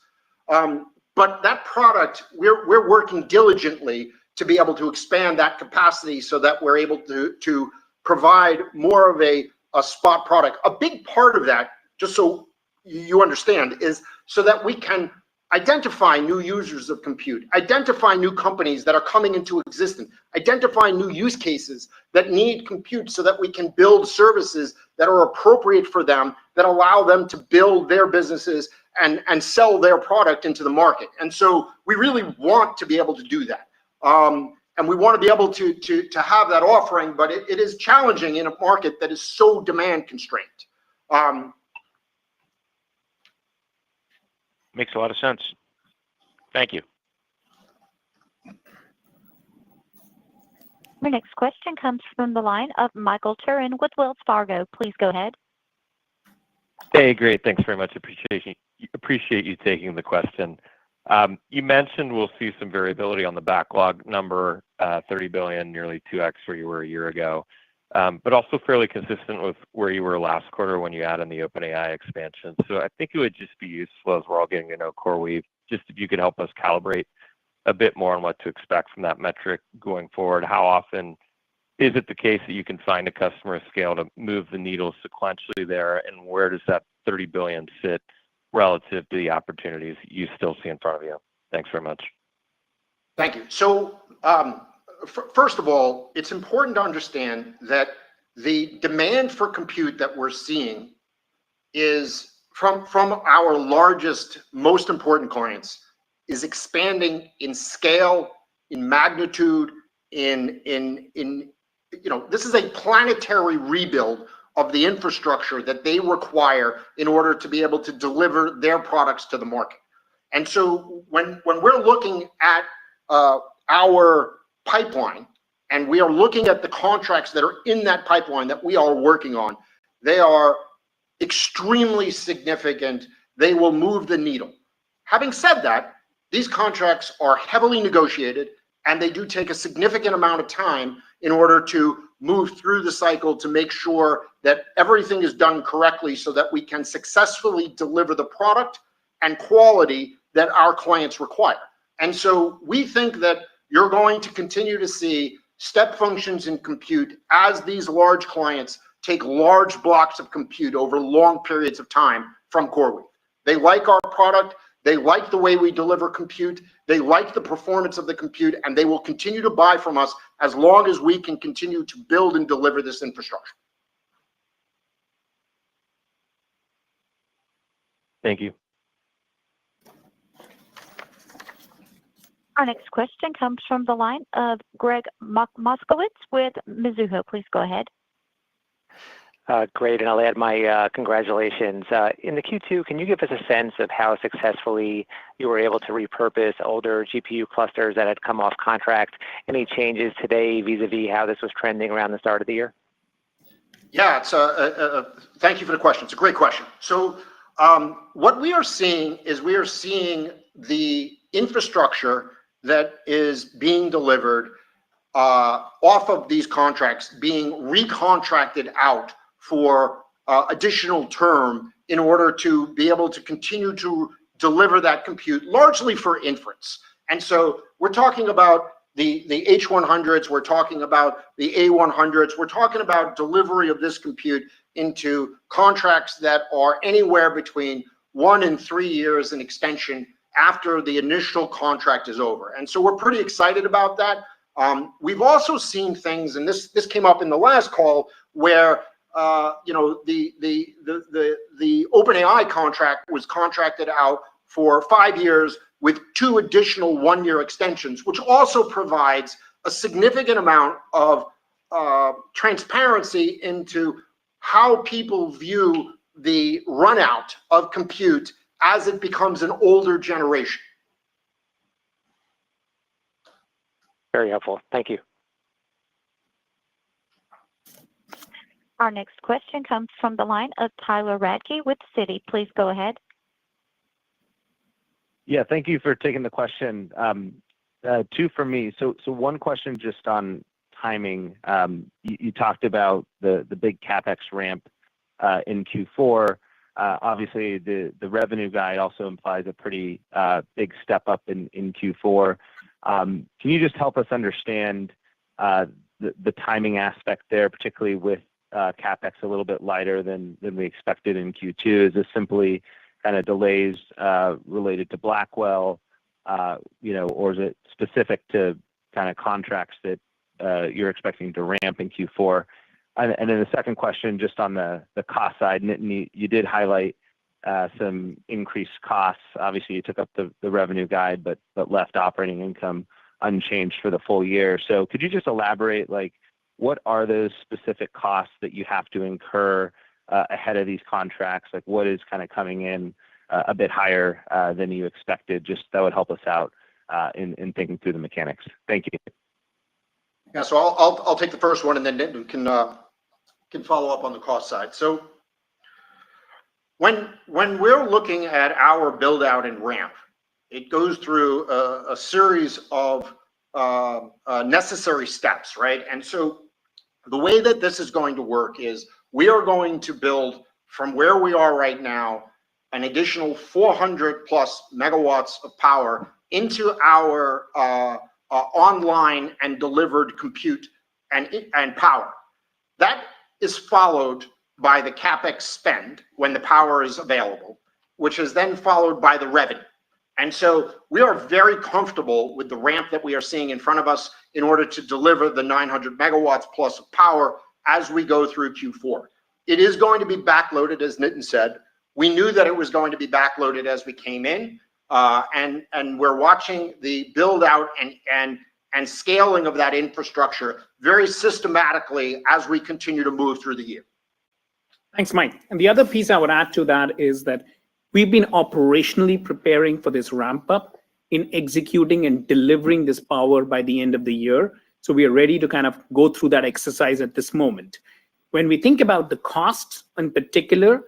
Speaker 4: But that product, we're working diligently to be able to expand that capacity so that we're able to provide more of a spot product. A big part of that, just so you understand, is so that we can identify new users of compute, identify new companies that are coming into existence, identify new use cases that need compute so that we can build services that are appropriate for them, that allow them to build their businesses and sell their product into the market. And so we really want to be able to do that. And we want to be able to have that offering, but it is challenging in a market that is so demand constrained.
Speaker 10: Makes a lot of sense. Thank you.
Speaker 2: Our next question comes from the line of Michael Turin with Wells Fargo. Please go ahead.
Speaker 11: Hey, great. Thanks very much. Appreciate you taking the question. You mentioned we'll see some variability on the backlog number, 30 billion, nearly 2x where you were a year ago, but also fairly consistent with where you were last quarter when you added the OpenAI expansion. So I think it would just be useful as we're all getting to know CoreWeave, just if you could help us calibrate a bit more on what to expect from that metric going forward? How often is it the case that you can find a customer scale to move the needle sequentially there, and where does that $30 billion sit relative to the opportunities you still see in front of you? Thanks very much.
Speaker 4: Thank you. So first of all, it's important to understand that the demand for compute that we're seeing is from our largest, most important clients is expanding in scale, in magnitude, this is a planetary rebuild of the infrastructure that they require in order to be able to deliver their products to the market. And so when we're looking at our pipeline, and we are looking at the contracts that are in that pipeline that we are working on, they are extremely significant. They will move the needle. Having said that, these contracts are heavily negotiated, and they do take a significant amount of time in order to move through the cycle to make sure that everything is done correctly so that we can successfully deliver the product and quality that our clients require. And so we think that you're going to continue to see step functions in compute as these large clients take large blocks of compute over long periods of time from CoreWeave. They like our product. They like the way we deliver compute. They like the performance of the compute, and they will continue to buy from us as long as we can continue to build and deliver this infrastructure.
Speaker 11: Thank you.
Speaker 2: Our next question comes from the line of Greg Moskowitz with Mizuho. Please go ahead.
Speaker 12: Great, and I'll add my congratulations. In the Q2, can you give us a sense of how successfully you were able to repurpose older GPU clusters that had come off contract? Any changes today vis-a-vis how this was trending around the start of the year?
Speaker 4: Yeah, thank you for the question. It's a great question. So what we are seeing is we are seeing the infrastructure that is being delivered off of these contracts being recontracted out for additional term in order to be able to continue to deliver that compute, largely for inference. And so we're talking about the H100s, we're talking about the A100s, we're talking about delivery of this compute into contracts that are anywhere between 1 and 3 years in extension after the initial contract is over. And so we're pretty excited about that. We've also seen things, and this came up in the last call, where the OpenAI contract was contracted out for 5 years with 2 additional 1-year extensions, which also provides a significant amount of transparency into how people view the run out of compute as it becomes an older generation.
Speaker 12: Very helpful. Thank you.
Speaker 2: Our next question comes from the line of Tyler Radke with Citi. Please go ahead.
Speaker 13: Yeah, thank you for taking the question. 2 for me. So one question just on timing. You talked about the big CapEx ramp in Q4. Obviously, the revenue guide also implies a pretty big step up in Q4. Can you just help us understand the timing aspect there, particularly with CapEx a little bit lighter than we expected in Q2? Is this simply kind of delays related to Blackwell, or is it specific to kind of contracts that you're expecting to ramp in Q4? And then the second question, just on the cost side, Nitin, you did highlight some increased costs. Obviously, you took up the revenue guide, but left operating income unchanged for the full year. So could you just elaborate, what are those specific costs that you have to incur ahead of these contracts? What is kind of coming in a bit higher than you expected? Just that would help us out in thinking through the mechanics. Thank you.
Speaker 4: Yeah, so I'll take the first one, and then Nitin can follow up on the cost side. So when we're looking at our build out and ramp, it goes through a series of necessary steps, right? And so the way that this is going to work is we are going to build from where we are right now an additional 400 plus megawatts of power into our online and delivered compute and power. That is followed by the CapEx spend when the power is available, which is then followed by the revenue. And so we are very comfortable with the ramp that we are seeing in front of us in order to deliver the 900 megawatts plus of power as we go through Q4. It is going to be backloaded, as Nitin said. We knew that it was going to be backloaded as we came in, and we're watching the build out and scaling of that infrastructure very systematically as we continue to move through the year.
Speaker 5: Thanks, Mike. And the other piece I would add to that is that we've been operationally preparing for this ramp up in executing and delivering this power by the end of the year. So we are ready to kind of go through that exercise at this moment. When we think about the costs in particular,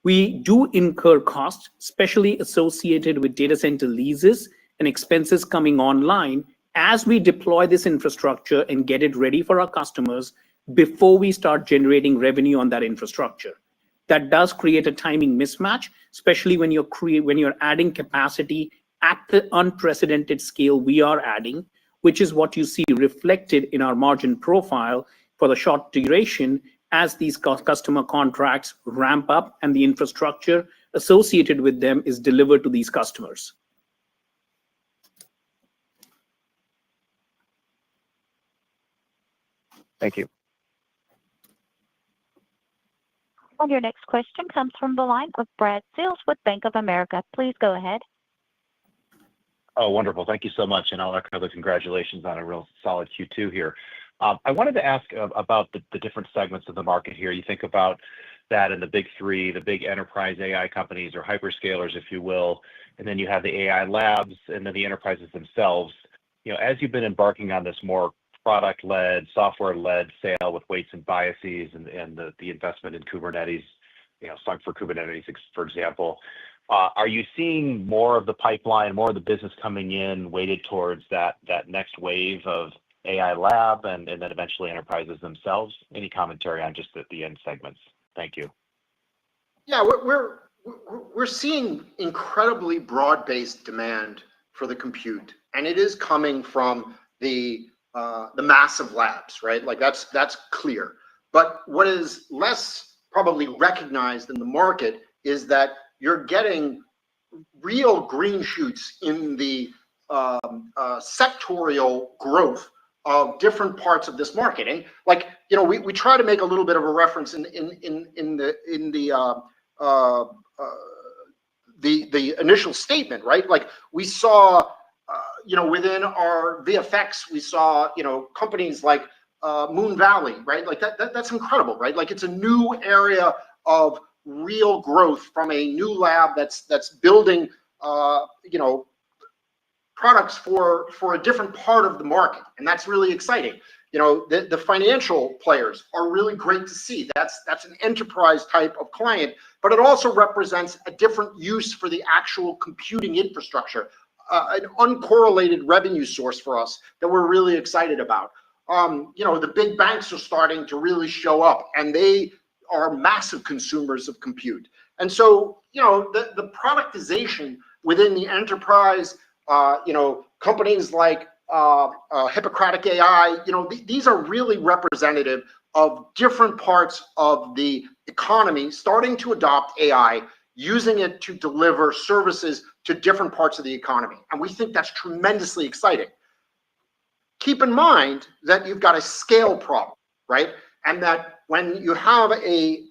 Speaker 5: we do incur costs, especially associated with data center leases and expenses coming online as we deploy this infrastructure and get it ready for our customers before we start generating revenue on that infrastructure. That does create a timing mismatch, especially when you're adding capacity at the unprecedented scale we are adding, which is what you see reflected in our margin profile for the short duration as these customer contracts ramp up and the infrastructure associated with them is delivered to these customers.
Speaker 13: Thank you.
Speaker 2: And your next question comes from the line of Brad Sills with Bank of America. Please go ahead.
Speaker 14: Oh, wonderful. Thank you so much. And I'll echo the congratulations on a real solid Q2 here. I wanted to ask about the different segments of the market here. You think about that in the big three, the big enterprise AI companies or hyperscalers, if you will, and then you have the AI labs and then the enterprises themselves. As you've been embarking on this more product-led, software-led sale with weights and biases and the investment in Kubernetes, Sunk for Kubernetes, for example, are you seeing more of the pipeline, more of the business coming in weighted towards that next wave of AI lab and then eventually enterprises themselves? Any commentary on just the end segments? Thank you.
Speaker 4: Yeah, we're seeing incredibly broad-based demand for the compute, and it is coming from the massive labs, right? Like that's clear. But what is less probably recognized in the market is that you're getting real green shoots in the sectorial growth of different parts of this market. And we try to make a little bit of a reference in the initial statement, right? Like we saw within our VFX, we saw companies like Moon Valley, right? Like that's incredible, right? Like it's a new area of real growth from a new lab that's building products for a different part of the market, and that's really exciting. The financial players are really great to see. That's an enterprise type of client, but it also represents a different use for the actual computing infrastructure, an uncorrelated revenue source for us that we're really excited about. The big banks are starting to really show up, and they are massive consumers of compute. And so, the productization within the enterprise, companies like Hippocratic AI, these are really representative of different parts of the economy starting to adopt AI, using it to deliver services to different parts of the economy. And we think that's tremendously exciting. Keep in mind that you've got a scale problem, right? And that when you have a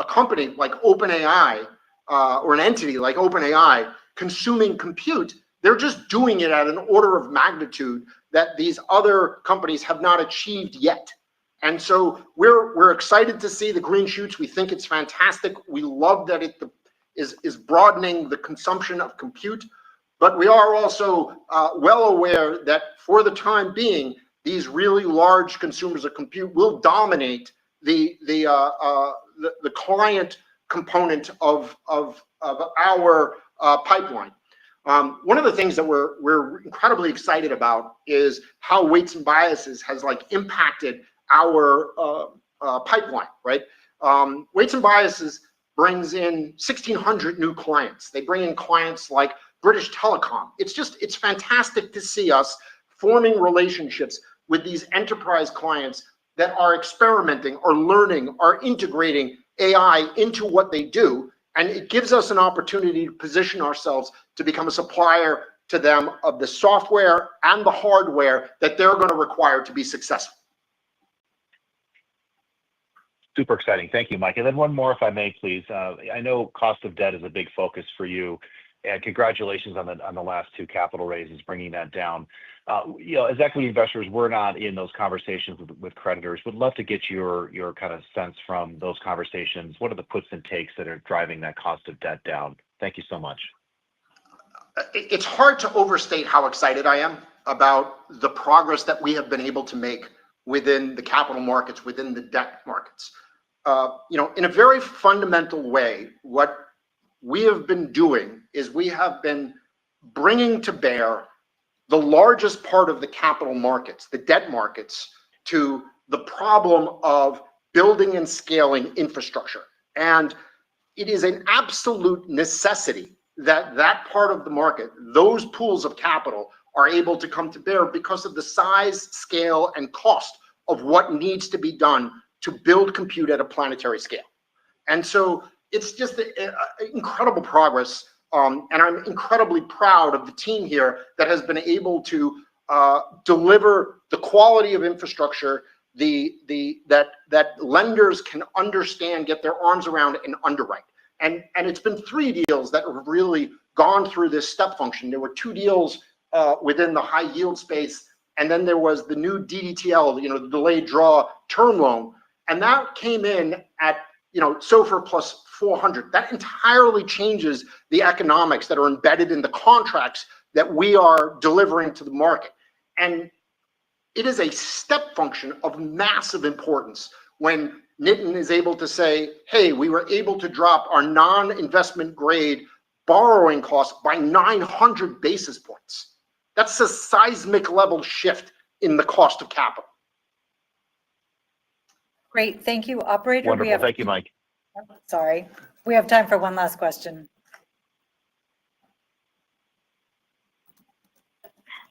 Speaker 4: company like OpenAI or an entity like OpenAI consuming compute, they're just doing it at an order of magnitude that these other companies have not achieved yet. And so we're excited to see the green shoots. We think it's fantastic. We love that it is broadening the consumption of compute, but we are also well aware that for the time being, these really large consumers of compute will dominate the client component of our pipeline. One of the things that we're incredibly excited about is how weights and biases has impacted our pipeline, right? Weights and biases brings in 1,600 new clients. They bring in clients like British Telecom. It's fantastic to see us forming relationships with these enterprise clients that are experimenting, are learning, are integrating AI into what they do. And it gives us an opportunity to position ourselves to become a supplier to them of the software and the hardware that they're going to require to be successful.
Speaker 14: Super exciting. Thank you, Mike. And then one more, if I may, please. I know cost of debt is a big focus for you, and congratulations on the last two capital raises, bringing that down. As equity investors, we're not in those conversations with creditors. Would love to get your kind of sense from those conversations. What are the puts and takes that are driving that cost of debt down? Thank you so much.
Speaker 4: It's hard to overstate how excited I am about the progress that we have been able to make within the capital markets, within the debt markets. In a very fundamental way, what we have been doing is we have been bringing to bear the largest part of the capital markets, the debt markets, to the problem of building and scaling infrastructure. And it is an absolute necessity that that part of the market, those pools of capital, are able to come to bear because of the size, scale, and cost of what needs to be done to build compute at a planetary scale. And so it's just incredible progress. And I'm incredibly proud of the team here that has been able to deliver the quality of infrastructure that lenders can understand, get their arms around, and underwrite. And it's been 3 deals that have really gone through this step function. There were 2 deals within the high yield space, and then there was the new DDTL, the delayed draw term loan, and that came in at SOFR plus 400. That entirely changes the economics that are embedded in the contracts that we are delivering to the market. And it is a step function of massive importance when Nitin is able to say, hey, we were able to drop our non-investment grade borrowing costs by 900 basis points. That's a seismic level shift in the cost of capital.
Speaker 3: Great, thank you, operator.
Speaker 14: Wonderful, thank you, Mike.
Speaker 3: Sorry, we have time for one last question.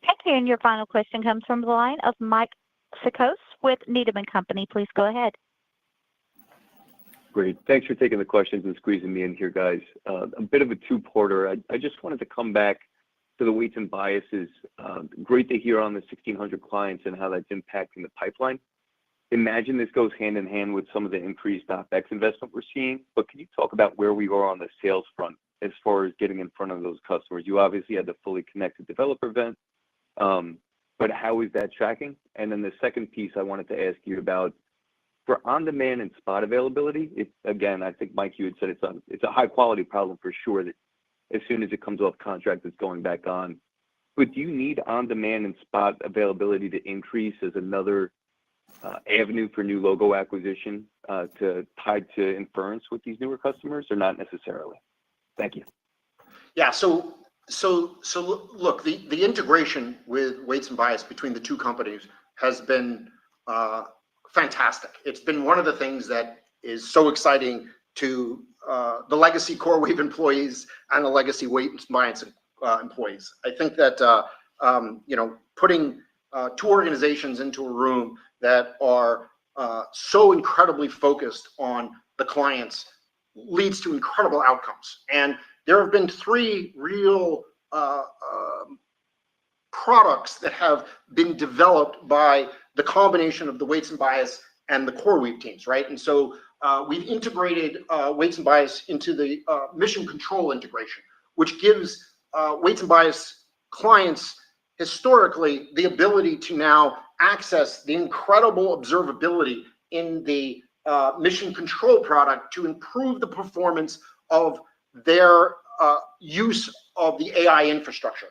Speaker 2: Thank you. And your final question comes from the line of Mike Cikos with Needham & Company. Please go ahead.
Speaker 15: Great. Thanks for taking the questions and squeezing me in here, guys. A bit of a two-parter. I just wanted to come back to the weights and biases. Great to hear on the 1,600 clients and how that's impacting the pipeline. Imagine this goes hand in hand with some of the increased OpEx investment we're seeing, but can you talk about where we are on the sales front as far as getting in front of those customers? You obviously had the fully connected developer event, but how is that tracking? And then the second piece I wanted to ask you about, for on-demand and spot availability, again, I think, Mike, you had said it's a high-quality problem for sure that as soon as it comes off contract, it's going back on. But do you need on-demand and spot availability to increase as another avenue for new logo acquisition tied to inference with these newer customers, or not necessarily? Thank you.
Speaker 4: Yeah, so look, the integration with weights and bias between the two companies has been fantastic. It's been one of the things that is so exciting to the legacy CoreWeave employees and the legacy weights and bias employees. I think that putting 2 organizations into a room that are so incredibly focused on the clients leads to incredible outcomes. And there have been 3 real products that have been developed by the combination of the weights and bias and the CoreWeave teams, right? And so we've integrated weights and bias into the mission control integration, which gives weights and bias clients historically the ability to now access the incredible observability in the mission control product to improve the performance of their use of the AI infrastructure.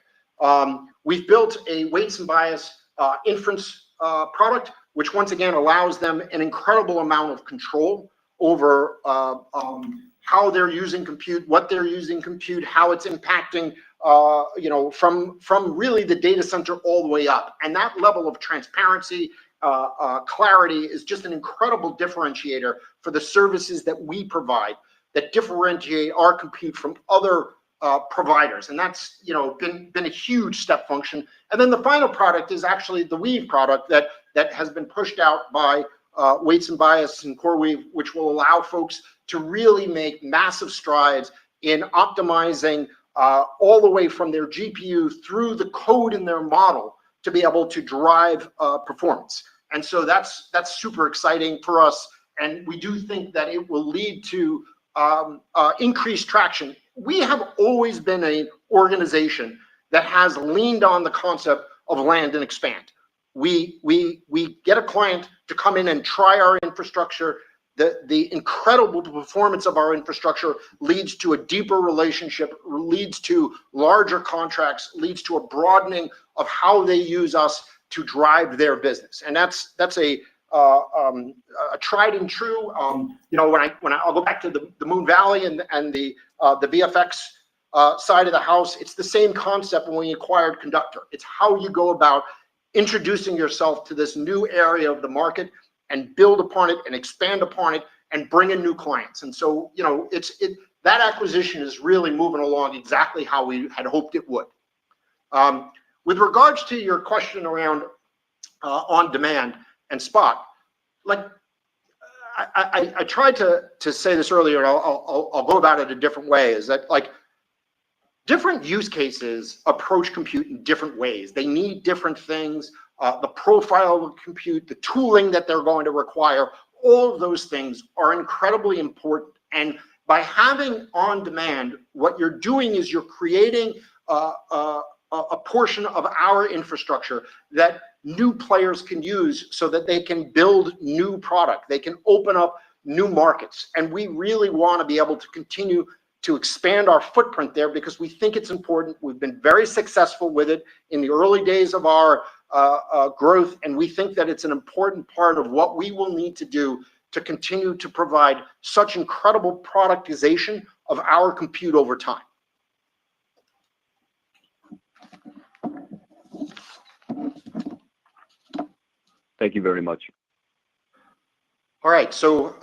Speaker 4: We've built a weights and bias inference product, which once again allows them an incredible amount of control over how they're using compute, what they're using compute, how it's impacting from really the data center all the way up. And that level of transparency, clarity is just an incredible differentiator for the services that we provide that differentiate our compute from other providers, and that's been a huge step function. And then the final product is actually the Weave product that has been pushed out by Weights and Bias and CoreWeave, which will allow folks to really make massive strides in optimizing all the way from their GPU through the code in their model to be able to drive performance. And so that's super exciting for us, and we do think that it will lead to increased traction. We have always been an organization that has leaned on the concept of land and expand. We get a client to come in and try our infrastructure. The incredible performance of our infrastructure leads to a deeper relationship, leads to larger contracts, leads to a broadening of how they use us to drive their business, and that's a tried and true. When I'll go back to the Moon Valley and the VFX side of the house, it's the same concept when we acquired Conductor. It's how you go about introducing yourself to this new area of the market and build upon it and expand upon it and bring in new clients. And so, that acquisition is really moving along exactly how we had hoped it would. With regards to your question around on demand and spot, like I tried to say this earlier, and I'll go about it a different way, is that like different use cases approach compute in different ways. They need different things. The profile of compute, the tooling that they're going to require, all of those things are incredibly important. And by having on demand, what you're doing is you're creating a portion of our infrastructure that new players can use so that they can build new product. They can open up new markets. And we really want to be able to continue to expand our footprint there because we think it's important. We've been very successful with it in the early days of our growth, and we think that it's an important part of what we will need to do to continue to provide such incredible productization of our compute over time.
Speaker 15: Thank you very much.
Speaker 4: All right, so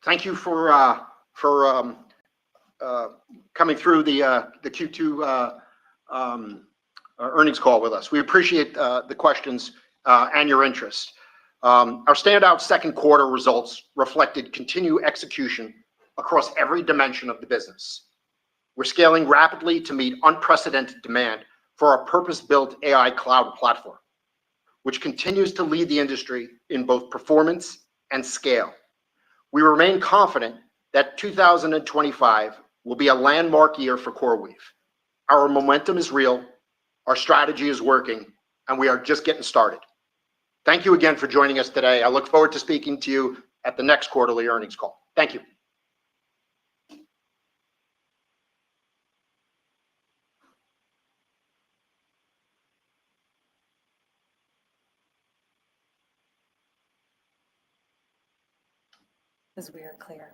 Speaker 4: thank you for coming through the Q2 earnings call with us. We appreciate the questions and your interest. Our standout second quarter results reflected continued execution across every dimension of the business. We're scaling rapidly to meet unprecedented demand for our purpose-built AI cloud platform, which continues to lead the industry in both performance and scale. We remain confident that 2025 will be a landmark year for CoreWeave. Our momentum is real, our strategy is working, and we are just getting started. Thank you again for joining us today. I look forward to speaking to you at the next quarterly earnings call. Thank you.
Speaker 3: As we are clear.